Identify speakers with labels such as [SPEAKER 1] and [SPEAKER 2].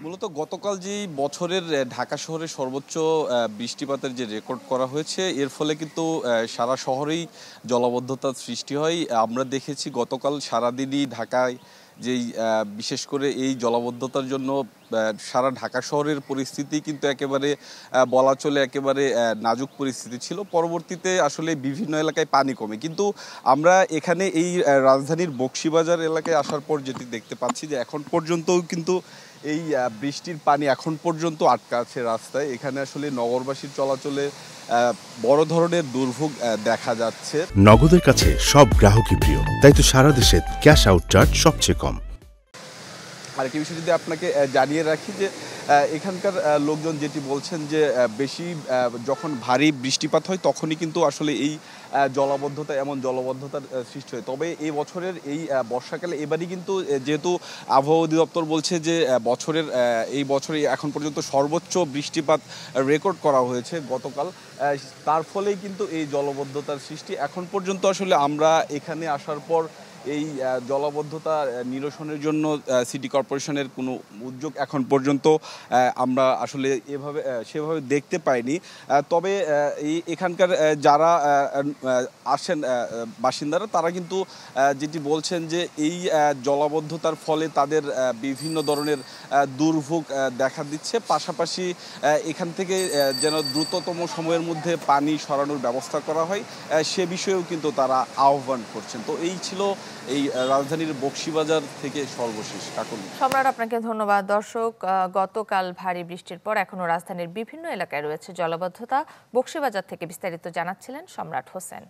[SPEAKER 1] মূলত গতকাল যেই বছরের ঢাকা শহরের সর্বোচ্চ বৃষ্টিপাতের যে রেকর্ড করা হয়েছে, এর ফলে কিন্তু সারা শহরেই জলাবদ্ধতার সৃষ্টি হয়। আমরা দেখেছি গতকাল সারাদিনই ঢাকায় যেই বিশেষ করে এই জলাবদ্ধতার জন্য সারা ঢাকা শহরের পরিস্থিতি কিন্তু একেবারে বলা চলে একেবারে নাজুক পরিস্থিতি ছিল। পরবর্তীতে আসলে বিভিন্ন এলাকায় পানি কমে, কিন্তু আমরা এখানে এই রাজধানীর বকশীবাজার এলাকায় আসার পর যেটি দেখতে পাচ্ছি যে এখন পর্যন্তও কিন্তু এই বৃষ্টির পানি এখন পর্যন্ত আটকা আছে রাস্তায়। এখানে আসলে নগরবাসীর চলাচলে বড় ধরনের দুর্ভোগ দেখা যাচ্ছে।
[SPEAKER 2] নগদের কাছে সব গ্রাহকই প্রিয়, তাই তো সারা দেশে ক্যাশ আউট চার্জ সবচেয়ে কম।
[SPEAKER 1] আরেকটি বিষয় যদি আপনাকে জানিয়ে রাখি যে এখানকার লোকজন যেটি বলছেন যে বেশি যখন ভারী বৃষ্টিপাত হয় তখনই কিন্তু আসলে এই এমন জলাবদ্ধতার সৃষ্টি হয়। তবে এই বছরের এই বর্ষাকালে এবারই কিন্তু যেহেতু আবহাওয়া অধিদপ্তর বলছে যে এই বছরে এখন পর্যন্ত সর্বোচ্চ বৃষ্টিপাত রেকর্ড করা হয়েছে গতকাল, তার ফলেই কিন্তু এই জলাবদ্ধতার সৃষ্টি। এখন পর্যন্ত আসলে আমরা এখানে আসার পর এই জলাবদ্ধতা নিরসনের জন্য সিটি কর্পোরেশনের কোনো উদ্যোগ এখন পর্যন্ত আমরা আসলে সেভাবে দেখতে পাইনি। তবে এখানকার যারা আসেন বাসিন্দারা, তারা কিন্তু যেটি বলছেন যে এই জলাবদ্ধতার ফলে তাদের বিভিন্ন ধরনের দুর্ভোগ দেখা দিচ্ছে। পাশাপাশি এখান থেকে যেন দ্রুততম সময়ের মধ্যে পানি সরানোর ব্যবস্থা করা হয়, সে বিষয়েও কিন্তু তারা আহ্বান করছেন। তো এই ছিল এই রাজধানীর বকশীবাজার থেকে সর্বশেষ। কাকুন
[SPEAKER 3] সম্রাট, আপনাকে ধন্যবাদ। দর্শক, গতকাল ভারী বৃষ্টির পর এখনো রাজধানীর বিভিন্ন এলাকায় রয়েছে জলাবদ্ধতা। বকশীবাজার থেকে বিস্তারিত জানাচ্ছিলেন সম্রাট হোসেন।